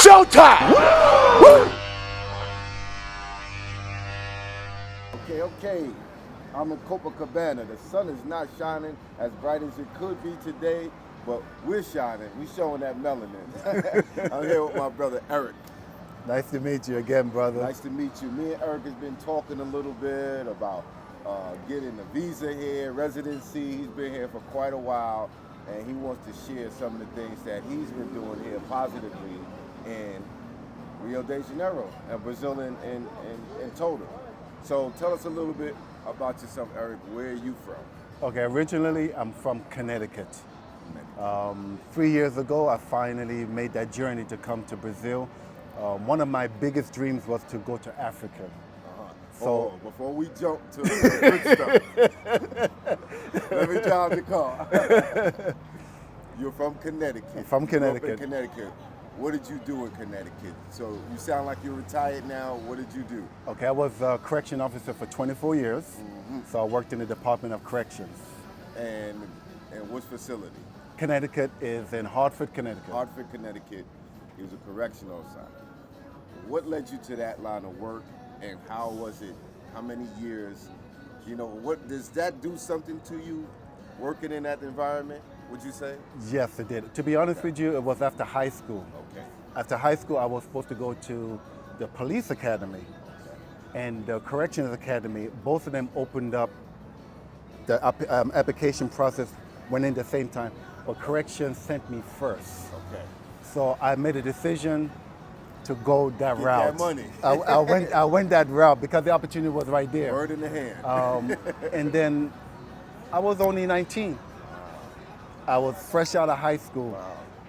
showtime! Okay. I'm in Copacabana. The sun is not shining as bright as it could be today, but we're shining. We're showing that melanin. I'm here with my brother Eric. Nice to meet you again, brother. Nice to meet you. Me and Eric has been talking a little bit about getting a visa here, residency. He's been here for quite a while, and he wants to share some of the things that he's been doing here positively in Rio de Janeiro and Brazil in total. So tell us a little bit about yourself, Eric. Where are you from? Okay, originally I'm from Connecticut. 3 years ago, I finally made that journey to come to Brazil. One of my biggest dreams was to go to Africa. So before we jump to the good stuff, let me drive the car. You're from Connecticut. From Connecticut. You grew up in Connecticut. What did you do in Connecticut? So you sound like you're retired now. What did you do? Okay, I was a correction officer for 24 years. So I worked in the Department of Corrections. And which facility? Connecticut is in Hartford, Connecticut. Hartford, Connecticut. He was a correctional officer. What led you to that line of work, and how was it? How many years? You know, what does that do something to you, working in that environment? Would you say? Yes, it did. To be honest with you, it was after high school. Okay. After high school, I was supposed to go to the police academy and the corrections academy. Both of them opened up. The application process went in the same time, but corrections sent me first. Okay. So I made a decision to go that Get route. that money. I went that route because the opportunity was right there. Bird in the hand. And then I was only 19. I was fresh out of high school,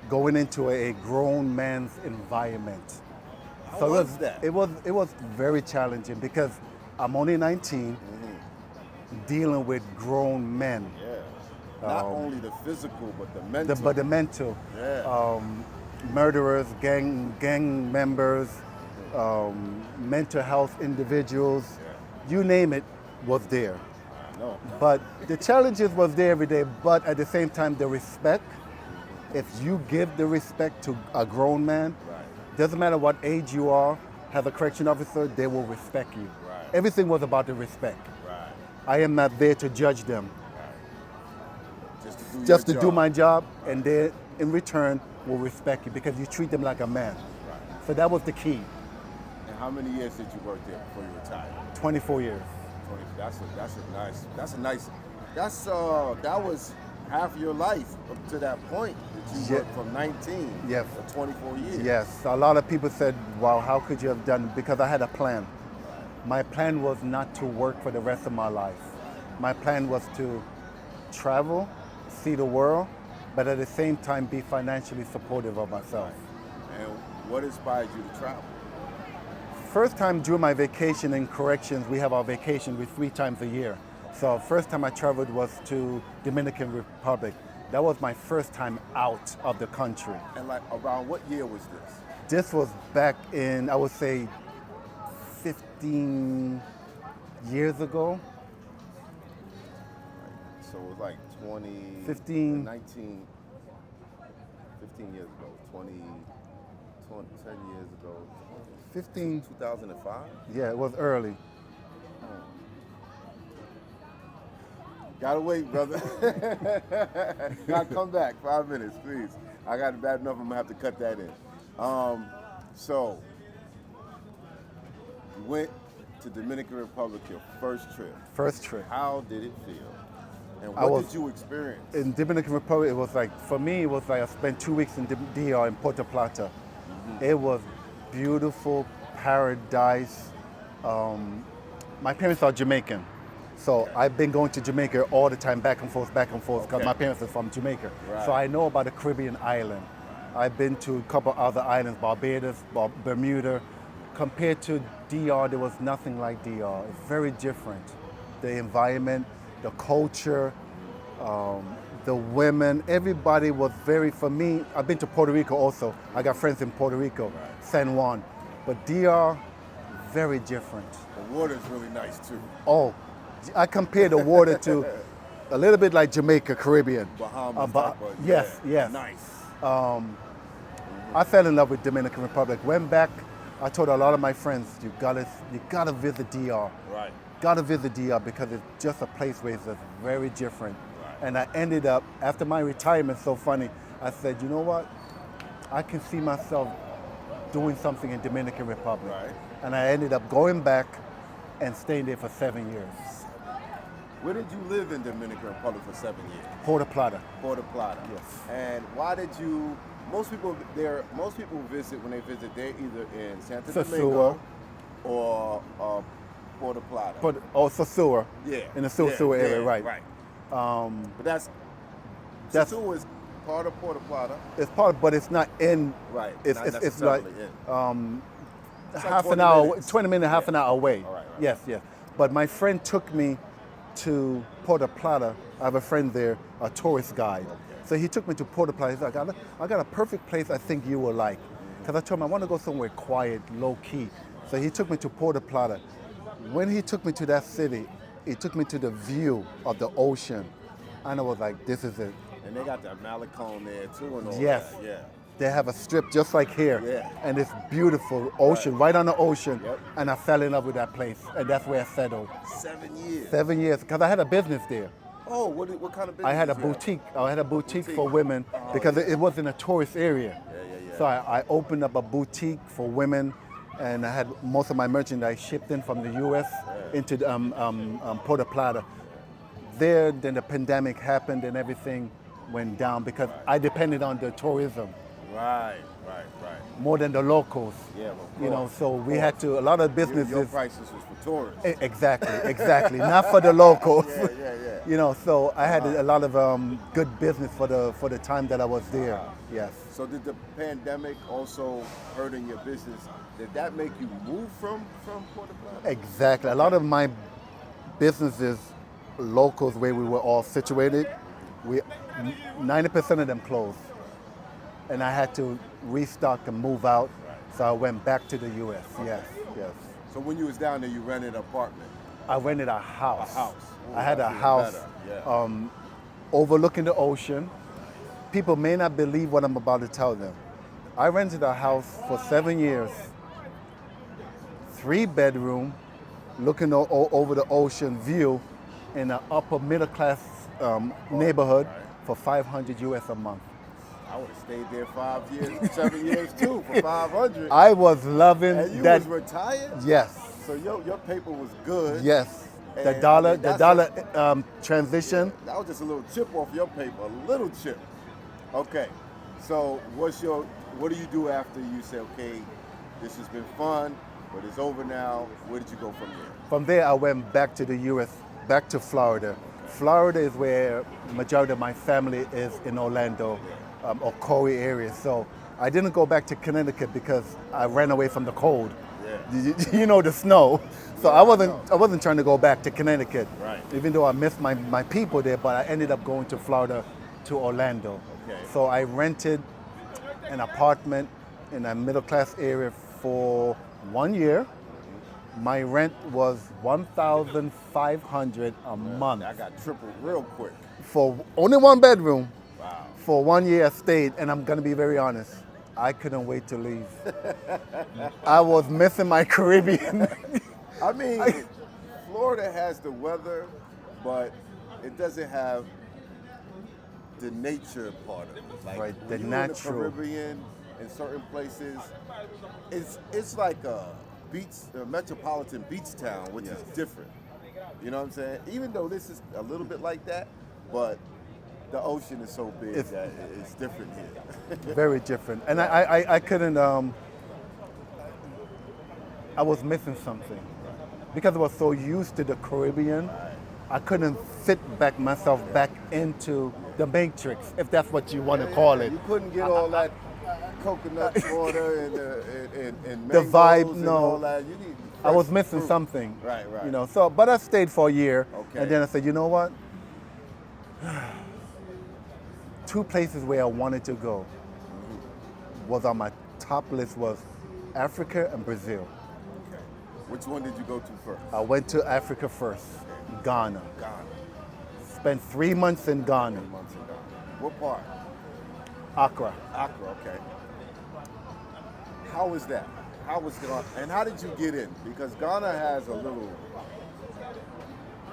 going into a grown man's environment. How was that? It was very challenging because I'm only 19, dealing with grown men. Yeah. Not only the physical, but the mental. But the mental. Yeah. Murderers, gang members, mental health individuals, you name it, was there. No. But the challenges was there every day, but at the same time, the respect, if you give the respect to a grown man, doesn't matter what age you are, as a correction officer, they will respect you. Right. Everything was about the respect. Right. I am not there to judge them. Right. Just to do my job, and they, in return, will respect you because you treat them like a man. Right. So that was the key. And how many years did you work there before you retired? 24 years. That was half your life up to that point that you worked from 19 for 24 years. Yes, a lot of people said, wow, how could you have done it? Because I had a plan. My plan was not to work for the rest of my life. My plan was to travel, see the world, but at the same time be financially supportive of myself. And what inspired you to travel? First time during my vacation in corrections, we have our vacation 3 times a year. So first time I traveled was to Dominican Republic. That was my first time out of the country. And like around what year was this? This was back in, I would say, 15 years ago. So it was like 19, 15 years ago, 10 years ago. 2005? Yeah, it was early. Gotta wait, brother. Gotta come back, 5 minutes, please. I got it bad enough, I'm gonna have to cut that in. So, you went to Dominican Republic your first trip. First trip. How did it feel? And what did you experience? In Dominican Republic, it was like, for me, it was like I spent 2 weeks in DR in Puerto Plata. It was beautiful paradise. My parents are Jamaican. So I've been going to Jamaica all the time, back and forth, because my parents are from Jamaica. Right. So I know about the Caribbean island. I've been to a couple other islands, Barbados, Bermuda. Compared to DR, there was nothing like DR. It's very different. The environment, the culture, the women, everybody was very, for me, I've been to Puerto Rico also. I got friends in Puerto Rico, San Juan. But DR, very different. The water is really nice too. Oh, I compare the water to a little bit like Jamaica, Caribbean. Bahamas, yes. Nice. I fell in love with Dominican Republic. Went back. I told a lot of my friends, you gotta visit DR. Right. Gotta visit DR because it's just a place where it's just very different. Right. And I ended up, after my retirement, so funny, I said, you know what? I can see myself doing something in Dominican Republic. Right. And I ended up going back and staying there for 7 years. Where did you live in Dominican Republic for 7 years? Puerto Plata. Puerto Plata. Yes. And why did you? Most people visit when they visit. They're either in Santo Domingo or Puerto Plata. Sosua. Yeah. In the Sosua area, right. Right. But That's Sosua is part of Puerto Plata. It's part, but it's not in. Right. It's Not it's like necessarily in. It's like half 20 an hour, minutes. 20 minutes, half an hour away. All right. Yes, yes. But my friend took me to Puerto Plata. I have a friend there, a tourist guide. Okay. So he took me to Puerto Plata. He's like, I got a perfect place I think you will like. Because I told him I want to go somewhere quiet, low key. So he took me to Puerto Plata. When he took me to that city, he took me to the view of the ocean. And I was like, this is it. And they got the Malecon there too and all Yes. that. Yeah. They have a strip just like here. Yeah. And it's beautiful, ocean, right on the ocean. Yep. And I fell in love with that place. And that's where I settled. 7 years. 7 years, because I had a business there. Oh, what kind of business? I had a did you have? boutique. I had a boutique Boutique. for women because yeah. it was in a tourist area. Yeah. So I opened up a boutique for women, and I had most of my merchandise shipped in from the U.S. into Puerto Plata. There, then the pandemic happened and everything went down because I depended on the tourism Right. more than the locals. Yeah, of You know, course, so of we had to, a lot of businesses. Your prices was for tourists. Exactly. Not for the locals. Yeah. You know, so I had a lot of good business for the time that I was there. Yes. So did the pandemic also hurt in your business? Did that make you move from Puerto Plata? Exactly. A lot of my businesses, locals where we were all situated, 90% of them closed. And I had to restock and move out. So I went back to the U.S. Yes. So when you was down there, you rented an apartment? I rented a house. A house. Ooh, I had a that's even house better. Yeah. overlooking the ocean. People may not believe what I'm about to tell them. I rented a house for 7 years, 3-bedroom, looking over the ocean view in an upper middle class neighborhood for $500 US a month. I would have stayed there 7 years too for 500. I was loving And you that. was retired? Yes, So your paper was good. yes. The And, dollar, I mean, the that's dollar transition. That was just a little chip off your paper, a little chip. Okay, so what do you do after you say, okay, this has been fun, but it's over now? Where did you go from there? From there, I went back to the U.S., back to Florida. Florida is where the majority of my family is in Orlando or Corey area. So I didn't go back to Connecticut because I ran away from the cold. Yeah. You know, the snow. So Yeah, I wasn't trying to go back to Connecticut. Right. Even though I missed my people there, but I ended up going to Florida, to Orlando. Okay. So I rented an apartment in a middle class area for 1 year. My rent was $1,500 a month I got tripled real quick. for only 1 bedroom. Wow. For 1 year I stayed, and I'm gonna be very honest, I couldn't wait to leave. I was missing my Caribbean. I mean, Florida has the weather, but it doesn't have the nature part of it. Like Right, when the you're natural. in the Caribbean, in certain places, it's like a metropolitan beach town, which is different. You know what I'm saying? Even though this is a little bit like that, but the ocean is so big that it's different here. Very different. And I couldn't, I was missing something. Because I was so used to the Caribbean, I couldn't fit myself back into the matrix, if that's what you want to call it. You couldn't get all that coconut water and The mangoes vibe, and no. all that. You need I was fresh missing fruit. something. Right. You know, so, but I stayed for a year. Okay. And then I said, you know what? 2 places where I wanted to go was on my top list was Africa and Brazil. Okay. Which one did you go to first? I went to Africa first, Ghana. Ghana. Spent 3 months in Ghana, 3 months in Ghana. What part? Accra. Accra, okay. how was that? How was Ghana, and how did you get in? Because Ghana has a little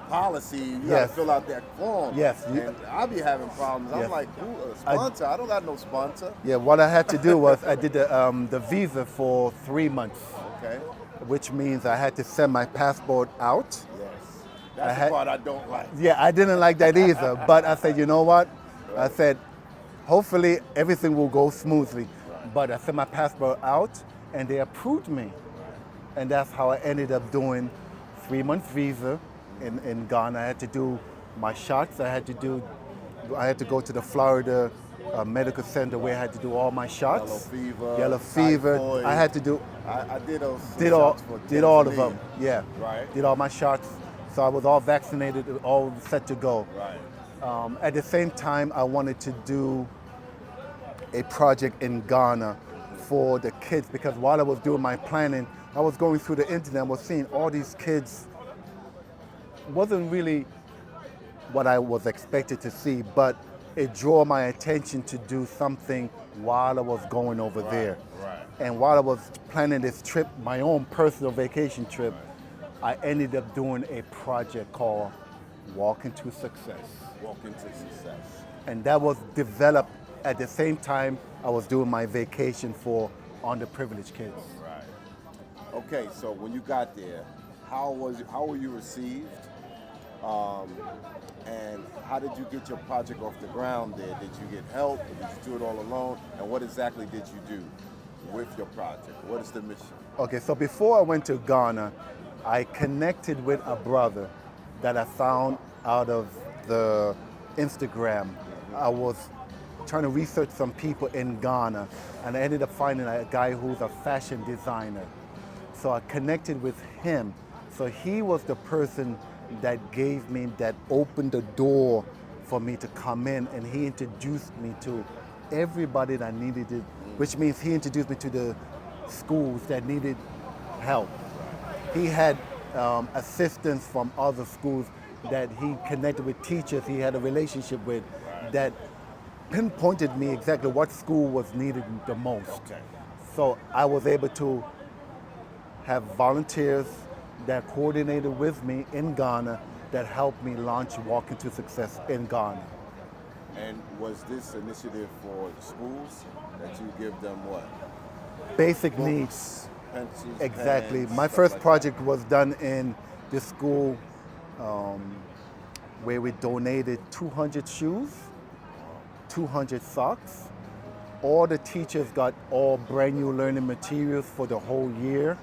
policy. You got to Yes. fill out that form. Yes. And I be having problems. Yes. I'm like, who a sponsor? I don't got no sponsor. Yeah, what I had to do was I did the visa for 3 months, Okay. which means I had to send my passport out. Yes. That's the part I don't like. Yeah, I didn't like that either, but I said, you know what? I said, hopefully everything will go smoothly. But I sent my passport out and they approved me. And that's how I ended up doing 3 month visa in Ghana. I had to do my shots. I had to go to the Florida Medical Center where I had to do all my shots. Yellow fever. Typhoid. I had to do. I did those. Did all shots for of Tanzania. them. Yeah. Right. Did all my shots. So I was all vaccinated, all set to go. Right. At the same time, I wanted to do a project in Ghana for the kids because while I was doing my planning, I was going through the internet, I was seeing all these kids. Wasn't really what I was expected to see, but it drew my attention to do something while I was going over there. Right. And while I was planning this trip, my own personal vacation trip, I ended up doing a project called Walking to Success. Walking to success. And that was developed at the same time I was doing my vacation for underprivileged kids. Right. Okay, so when you got there, how were you received? And how did you get your project off the ground there? Did you get help or did you do it all alone? And what exactly did you do with your project? What is the mission? Okay, so before I went to Ghana, I connected with a brother that I found out of the Instagram. I was trying to research some people in Ghana and I ended up finding a guy who's a fashion designer. So I connected with him. So he was the person that gave me, that opened the door for me to come in, and he introduced me to everybody that needed it, which means he introduced me to the schools that needed help. He had assistants from other schools that he connected with, teachers he had a relationship with that pinpointed me exactly what school was needed the most. Okay. So I was able to have volunteers that coordinated with me in Ghana that helped me launch Walking to Success in Ghana. And was this initiative for schools that you give them what? Basic Books, needs. pencils, Exactly. pens, My stuff first like project was done in the school where we donated 200 shoes, 200 socks. All the teachers got all brand new learning materials for the whole year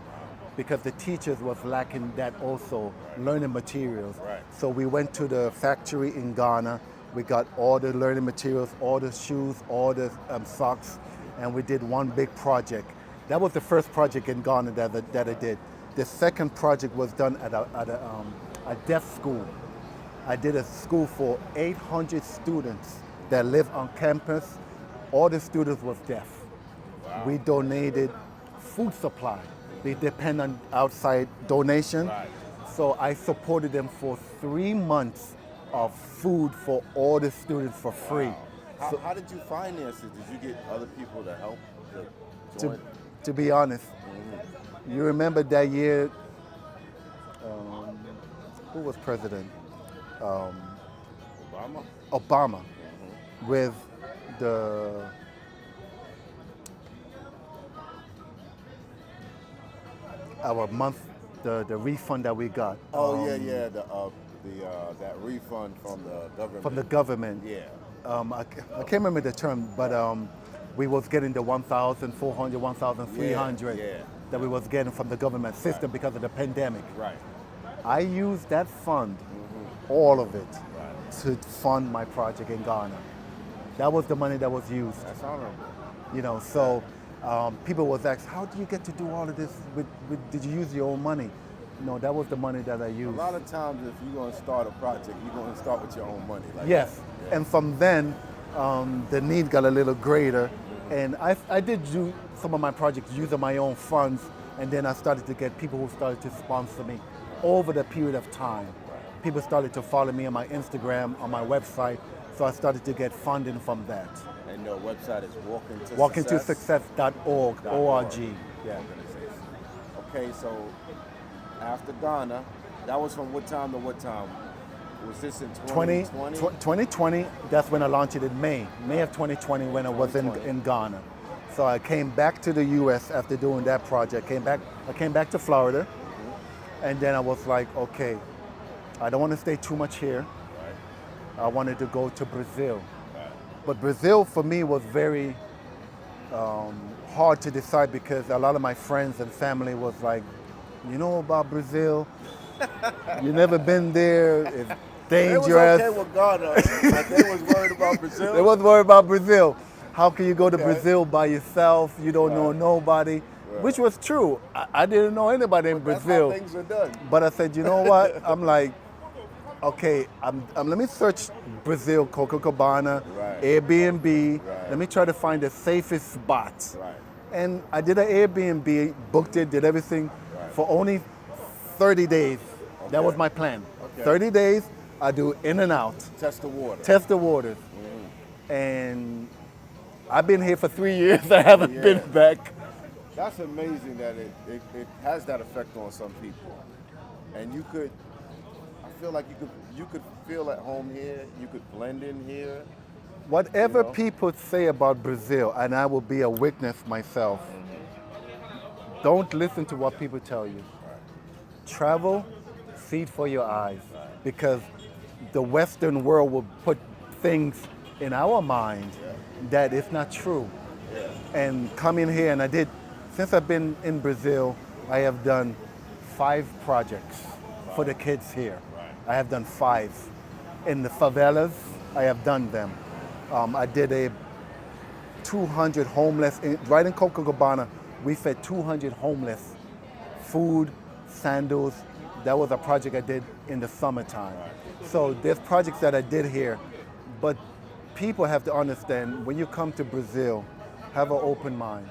because the teachers was lacking that also, learning materials. Right. So we went to the factory in Ghana, we got all the learning materials, all the shoes, all the socks, and we did one big project. That was the first project in Ghana that I did. The second project was done at a deaf school. I did a school for 800 students that live on campus. All the students was deaf. Wow. We donated food supply. They depend on outside donation. Right. So I supported them for 3 months of food for all the students for free. Wow. How did you finance it? Did you get other people to help to join? To be honest, you remember that year, who was president? Obama? Obama, with the our month, the refund that we got. Oh yeah, that refund from the government. From the government. Yeah. I can't remember the term, but we was getting the 1,400, 1,300 Yeah. that we was getting from the government system because of the pandemic. Right. I used that fund, all of it, to fund my project in Ghana. That was the money that was used. That's honorable. You know, so people was asked, how do you get to do all of this? Did you use your own money? No, that was the money that I A used. lot of times, if you're going to start a project, you're going to start with your own money. Like Yes, that. Yeah. and from then, the need got a little greater, and I did do some of my projects using my own funds, and then I started to get people who started to sponsor me over the period of time. People started to follow me on my Instagram, on my website, so I started to get funding from that. And your website is WalkingToSuccess.org, O-R-G. Yeah. organization. Okay, so after Ghana, that was from what time to what time? Was this in 2020? 2020, that's when I launched it in May of 2020 when I was in 2020. Ghana. So I came back to the US after doing that project. I came back to Florida, and then I was like, okay, I don't want to stay too much here. Right. I wanted to go to Brazil. Right. But Brazil for me was very hard to decide because a lot of my friends and family was like, you know about Brazil? You never been there, it's dangerous. They was okay with Ghana, but they was worried about Brazil. They was worried about Brazil. How can you go to Okay. Brazil by yourself? You don't know nobody, which was true. I didn't know anybody in Brazil. That's how things are done. But I said, you know what? I'm like, okay, let me search Brazil, Copacabana, Right. Airbnb. Right. Let me try to find the safest spots. Right. And I did an Airbnb, booked it, did everything Right. for only 30 days. That Okay. was my plan. Okay. 30 days, I do in and out, Test the water. test the waters. And I've been here for 3 years. I haven't Yeah. been back. That's amazing that it has that effect on some people. And I feel like you could feel at home here, you could blend in here. Whatever You know? people say about Brazil, and I will be a witness myself, don't listen to what people tell you. Travel, see it for your eyes, because the Western world will put things in our mind that is not true. And coming here, and since I've been in Brazil, I have done 5 projects for the kids here. I have done 5. In the favelas, I have done them. I did a 200 homeless, right in Copacabana, we fed 200 homeless, food, sandals. That was a project I did in the summertime. So there's projects that I did here, but people have to understand when you come to Brazil, have an open mind.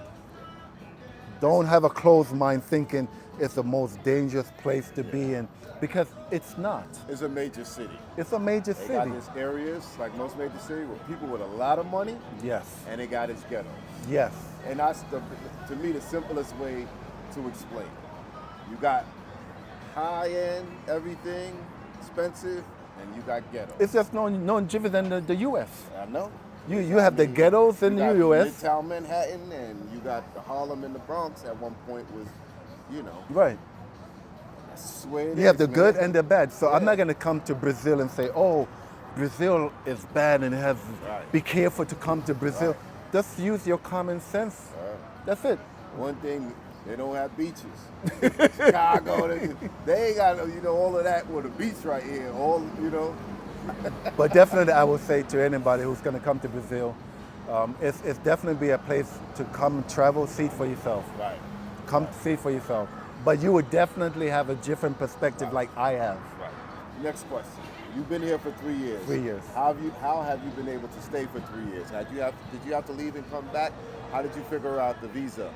Don't have a closed mind thinking it's the most dangerous place to be in, because it's not. It's a major city. It's a major They city. got its areas, like most major cities, with people with a lot of money, Yes, and they got its ghettos. yes. And that's, to me, the simplest way to explain it. You got high-end, everything, expensive, and you got ghettos. It's just no different than the U.S. I know. You have the ghettos in you the got U.S. Midtown Manhattan, and you got the Harlem and the Bronx at one point was, Right. that's the way it You have is, the man. good and the bad. So I'm Yeah. not going to come to Brazil and say, oh, Brazil is bad and Right. be careful to come to Brazil. Right. Just use your common sense. That's it. One thing, they don't have beaches. Chicago, they ain't got, all of that with a beach right here. But definitely I will say to anybody who's going to come to Brazil, it's definitely be a place to come travel, see it for yourself. Right. Come see it for yourself. But you would definitely have a different perspective like I have. Right. Next question. You've been here for 3 years. 3 years. How have you been able to stay for 3 years? Did you have to leave and come back? How did you figure out the visa?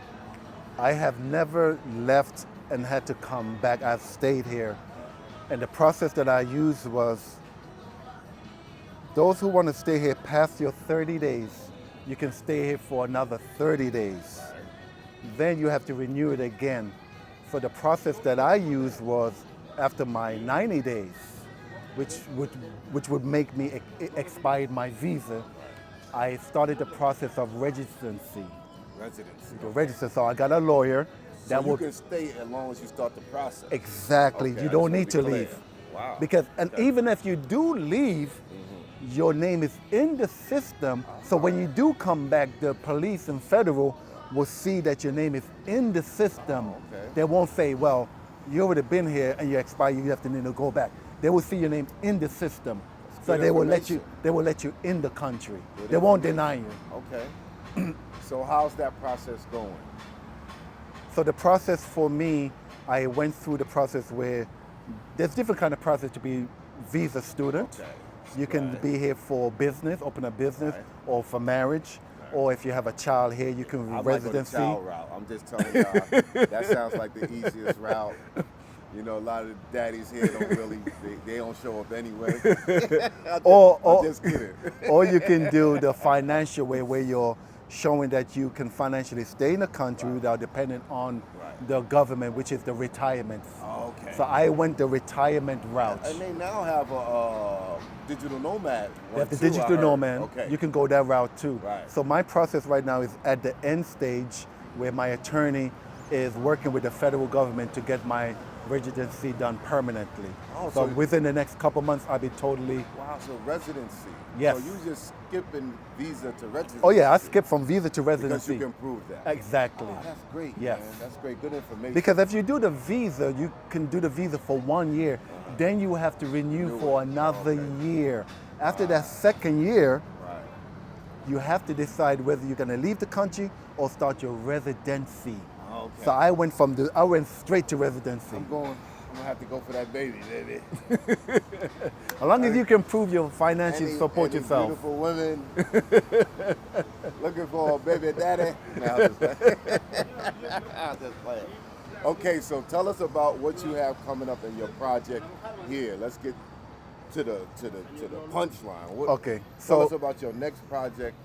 I have never left and had to come back. I've stayed here. And the process that I used was, those who want to stay here past your 30 days, you can stay here for another 30 days. Then you have to renew it again. So the process that I used was after my 90 days, which would make me expired my visa, I started the process of residency. Residency. So I got a lawyer So you can stay as long as you start the process. Exactly. Okay, You I don't just need to wanna be leave. clear. Wow. Because, and Okay. even if you do leave, your name is in the system. So when you do come back, the police and federal will see that your name is in the system. Okay. They won't say, well, you already been here and you expired, you have to need to go back. They will see your name in the system. So good they will information. let you in the country. Good They won't information. deny you. Okay. So how's that process going? So the process for me, I went through the process where there's different kind of process to be visa student. Okay. You can Right. be here for business, open a business, Right. or for marriage, or if you have a child here, you can I might go the residency. child route. I'm just telling y'all, that sounds like the easiest route. A lot of the daddies here don't really, they don't show up anyway. I'm just kidding. Or you can do the financial way where your showing that you can financially stay in the country without depending on the government, which is the retirement. Okay. So I went the retirement route. And they now have a digital nomad. They have the digital nomad. Okay. You can go that route too. Right. So my process right now is at the end stage where my attorney is working with the federal government to get my residency done permanently. Oh, so so- within the next couple months, I'll be totally. Wow, so residency. Yes. So you just skipping visa to residency. Oh yeah, I skipped from visa to Because residency. you can prove that. Exactly. Oh, that's great, Yes. man. That's great. Good information. Because if you do the visa, you can do the visa for 1 year. Then you have to renew for another year. After that second year, Right. you have to decide whether you're going to leave the country or start your residency. Okay. So I went straight to residency. I'm gonna have to go for that baby, baby. As long as you can prove your finances Any- support any yourself. Beautiful women looking for a baby daddy. No, I'm just playing. I'm just playing. Okay, so tell us about what you have coming up in your project here. Let's get to the punchline. Okay, Tell so- us about your next project.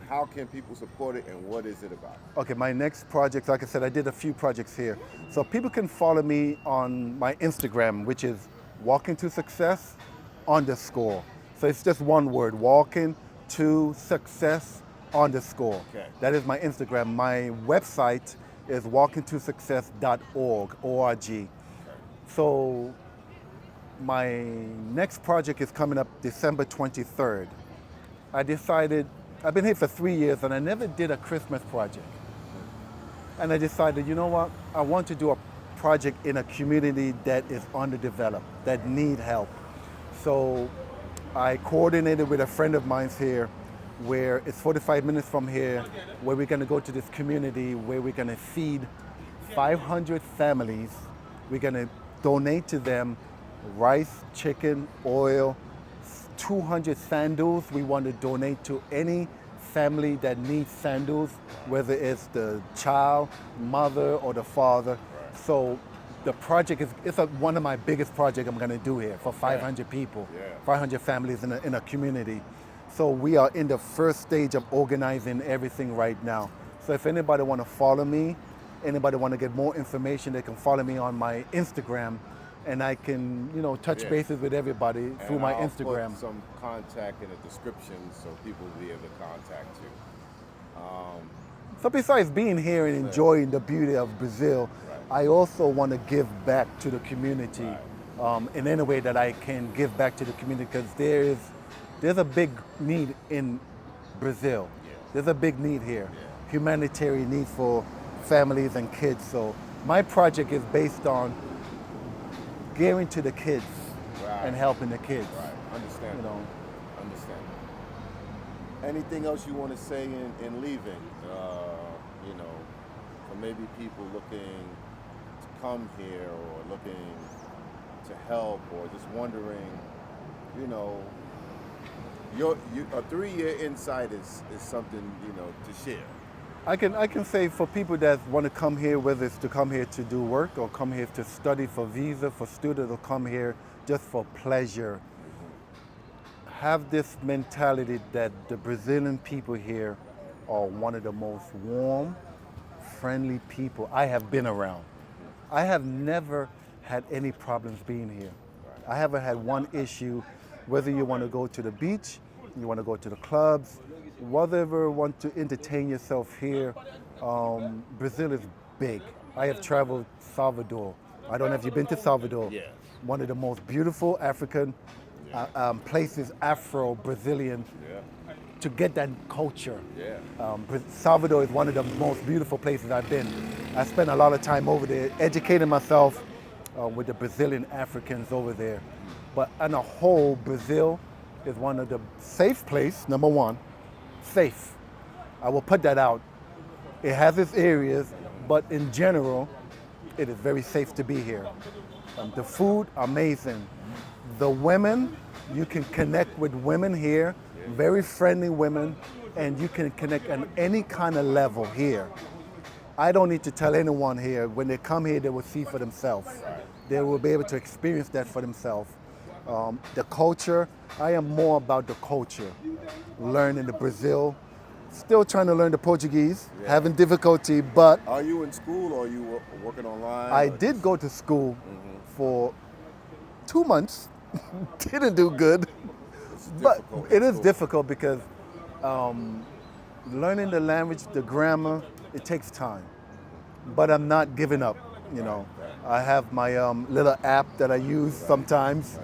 How can people support it, and what is it about? Okay, my next project, like I said, I did a few projects here. So people can follow me on my Instagram, which is walking to success _. So it's just one word, walking to success _. Okay. That is my Instagram. My website is walkingtosuccess.org, O-R-G. So my next project is coming up December 23rd. I decided, I've been here for 3 years and I never did a Christmas project. And I decided, you know what? I want to do a project in a community that is underdeveloped, that need help. So I coordinated with a friend of mine here where it's 45 minutes from here, where we're gonna go to this community where we're gonna feed 500 families. We're gonna donate to them rice, chicken, oil, 200 sandals. We want to donate to any family that needs sandals, whether it's the child, mother, or the father. So the project is one of my biggest projects I'm going to do here for 500 people, 500 families in a community. So we are in the first stage of organizing everything right now. So if anybody want to follow me, anybody want to get more information, they can follow me on my Instagram, and I can, touch bases with everybody through my I'll Instagram. Put some contact in the description so people will be able to contact you. So besides being here and enjoying the beauty of Brazil, I also want to give back to the community in any way that I can give back to the community, because there's a big need in Brazil. There's a big need here, humanitarian need for families and kids. So my project is based on giving to the kids and helping the kids. Right, understand. Understand. Anything else you want to say in leaving? For maybe people looking to come here or looking to help or just wondering, a 3-year insight is something, to share. I can say for people that want to come here, whether it's to come here to do work or come here to study for visa, for students, or come here just for pleasure, have this mentality that the Brazilian people here are one of the most warm, friendly people I have been around. I have never had any problems being here. I haven't had one issue, whether you want to go to the beach, you want to go to the clubs, whatever want to entertain yourself here. Brazil is big. I have traveled Salvador. I don't know if you've been to Salvador. Yeah. One of the most beautiful African places, Afro-Brazilian, to get that culture. Salvador is one of the most beautiful places I've been. I spent a lot of time over there educating myself with the Brazilian Africans over there. But on a whole, Brazil is one of the safe place, number one, safe. I will put that out. It has its areas, but in general, it is very safe to be here. The food, amazing. The women, you can connect with women here, very friendly women, and you can connect on any kind of level here. I don't need to tell anyone here, when they come here, they will see for themselves. They will be able to experience that for themselves. The culture, I am more about the culture, learning the Brazil Still trying to learn the Portuguese, Yeah. having difficulty, but Are you in school or are you working online? I or did just- go to school for 2 months. Didn't do good. It's But difficult it at is school. difficult because learning the language, the grammar, it takes time. But I'm not giving up. You know, I have my little app that I use sometimes,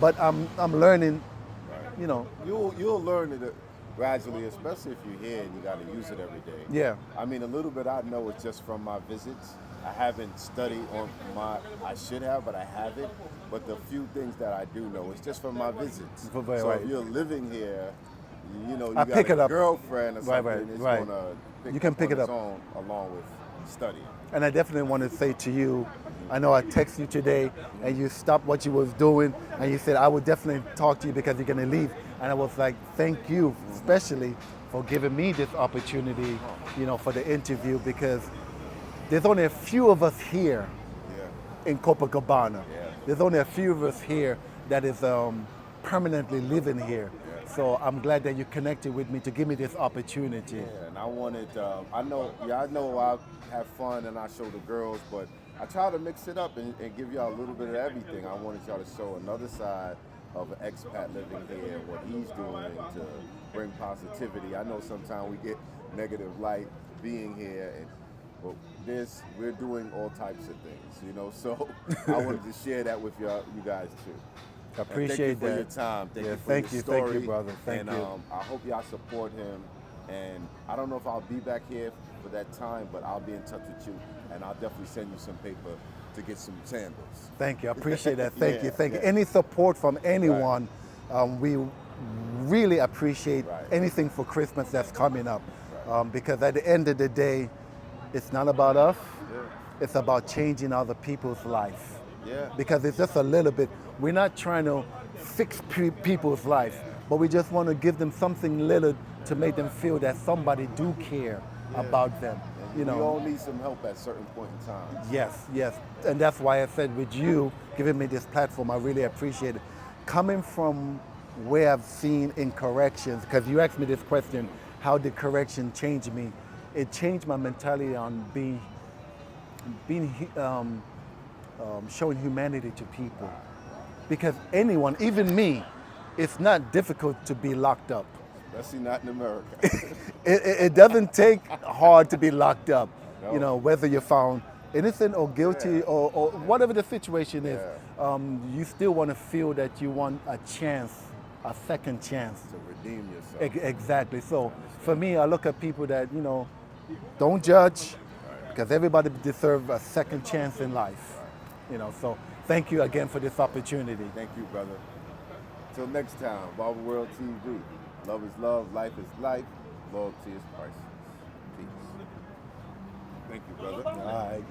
but I'm learning. You know, You'll learn it gradually, especially if you're here and you got to use it every day. yeah. I mean, a little bit I know it's just from my visits. I haven't studied on I should have, but I haven't. But the few things that I do know, it's just from my visits. Right, So right. if you're living here, you know, you I got pick a it up. girlfriend or Right, something, right, it's right. gonna pick You can up pick on it its up. own along with studying. And I definitely want to say to you, I know I texted you today and you stopped what you was doing and you said, I would definitely talk to you because you're going to leave. And I was like, thank you, especially for giving me this opportunity, you know, for the interview because there's only a few of us here Yeah. in Copacabana. Yeah. There's only a few of us here that is permanently living here. Yeah. So I'm glad that you connected with me to give me this opportunity. Yeah, and I wanted, I know I have fun and I show the girls, but I try to mix it up and give y'all a little bit of everything. I wanted y'all to show another side of an expat living here and what he's doing to bring positivity. I know sometimes we get negative light being here, but we're doing all types of things, you know, so I wanted to share that with you guys too. I And appreciate thank you for that. your time. Thank Yeah, you for thank your you, story. thank you, brother. Thank and, you. I hope y'all support him. And I don't know if I'll be back here for that time, but I'll be in touch with you, and I'll definitely send you some paper to get some sandals. Thank you. I appreciate that. Thank you. Yeah, Thank you. yeah. Any support from anyone, we really appreciate Right. anything for Christmas that's coming up. Because at the end of the day, it's not about us. Yeah. It's about changing other people's life. Yeah. Because it's just a little bit. We're not trying to fix people's life, but we just want to give them something little to make them feel that somebody do care about them. You know. We all need some help at certain point in time. Yes, yes. And that's why I said with you giving me this platform, I really appreciate it. Coming from where I've seen in corrections, because you asked me this question, how did correction change me? It changed my mentality on showing humanity to people. Because anyone, even me, it's not difficult to be locked up. Especially not in America. It doesn't take hard to be locked up. No. You know, whether you're found innocent or guilty Yeah. or whatever the situation is, Yeah. you still want to feel that you want a chance, a second chance. To redeem yourself. Exactly. So for me, I look at people that, you know, don't judge because everybody deserves a second chance in life. You know, so thank you again for this opportunity. Thank you, brother. Till next time, Barber World TV. Love is love, life is life, loyalty is priceless. Peace. Thank you, brother. All right.